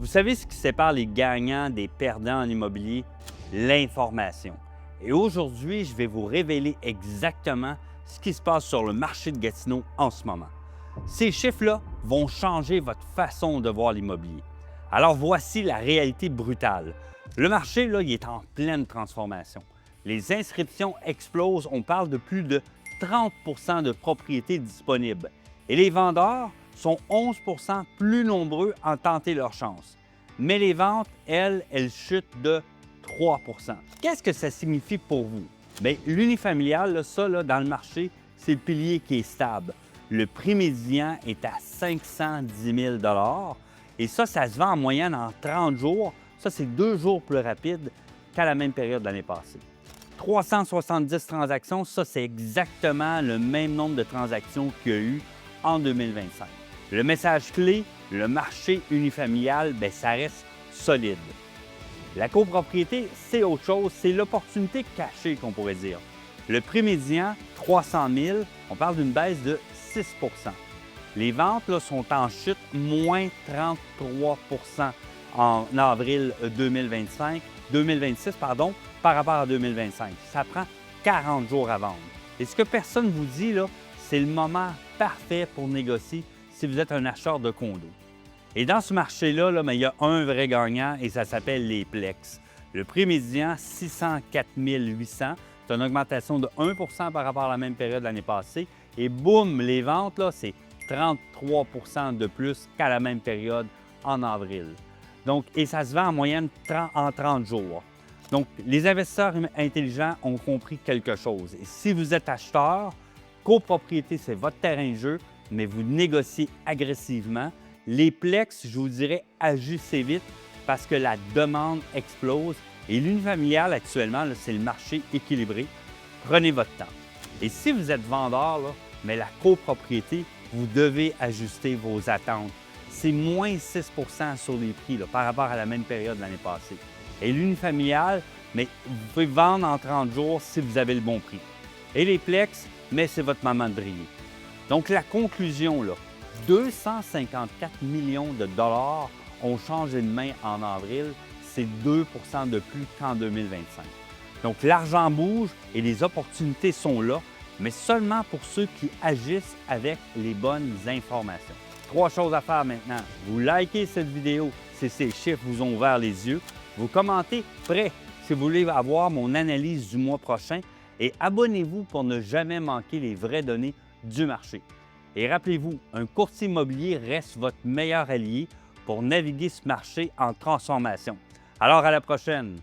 Vous savez ce qui sépare les gagnants des perdants en immobilier? L'information. Et aujourd'hui, je vais vous révéler exactement ce qui se passe sur le marché de Gatineau en ce moment. Ces chiffres-là vont changer votre façon de voir l'immobilier. Alors voici la réalité brutale. Le marché, là, il est en pleine transformation. Les inscriptions explosent, on parle de plus de 30 de propriétés disponibles. Et les vendeurs sont 11 plus nombreux à tenter leur chance. Mais les ventes, elles chutent de 3 Qu'est-ce que ça signifie pour vous? Bien, l'unifamilial, là, ça, là, dans le marché, c'est le pilier qui est stable. Le prix médian est à 510 000 et ça se vend en moyenne en 30 jours. Ça, c'est 2 jours plus rapide qu'à la même période de l'année passée. 370 transactions, ça, c'est exactement le même nombre de transactions qu'il y a eu en 2025. Le message clé, le marché unifamilial, bien, ça reste solide. La copropriété, c'est autre chose, c'est l'opportunité cachée qu'on pourrait dire. Le prix médian, 300 000, on parle d'une baisse de 6 Les ventes là, sont en chute, moins 33 en avril 2026 par rapport à 2025. Ça prend 40 jours à vendre. Et ce que personne ne vous dit, là, c'est le moment parfait pour négocier si vous êtes un acheteur de condo. Et dans ce marché-là, il y a un vrai gagnant et ça s'appelle les Plex. Le prix médian, 604 800. C'est une augmentation de 1 par rapport à la même période de l'année passée. Et boum, les ventes, là, c'est 33 de plus qu'à la même période en avril. Donc, et ça se vend en moyenne en 30 jours. Donc, les investisseurs intelligents ont compris quelque chose. Et si vous êtes acheteur, copropriété, c'est votre terrain de jeu, mais vous négociez agressivement. Les Plex, je vous dirais, agissez vite parce que la demande explose. Et l'unifamilial, actuellement, c'est le marché équilibré. Prenez votre temps. Et si vous êtes vendeur, là, mais la copropriété, vous devez ajuster vos attentes. C'est moins 6 sur les prix là, par rapport à la même période de l'année passée. Et l'unifamilial, mais vous pouvez vendre en 30 jours si vous avez le bon prix. Et les Plex, mais c'est votre moment de briller. Donc la conclusion, là, 254 millions de dollars ont changé de main en avril. C'est 2 de plus qu'en 2025. Donc l'argent bouge et les opportunités sont là, mais seulement pour ceux qui agissent avec les bonnes informations. 3 choses à faire maintenant. Vous likez cette vidéo si ces chiffres vous ont ouvert les yeux. Vous commentez prêt si vous voulez avoir mon analyse du mois prochain et abonnez-vous pour ne jamais manquer les vraies données du marché. Et rappelez-vous, un courtier immobilier reste votre meilleur allié pour naviguer ce marché en transformation. Alors à la prochaine!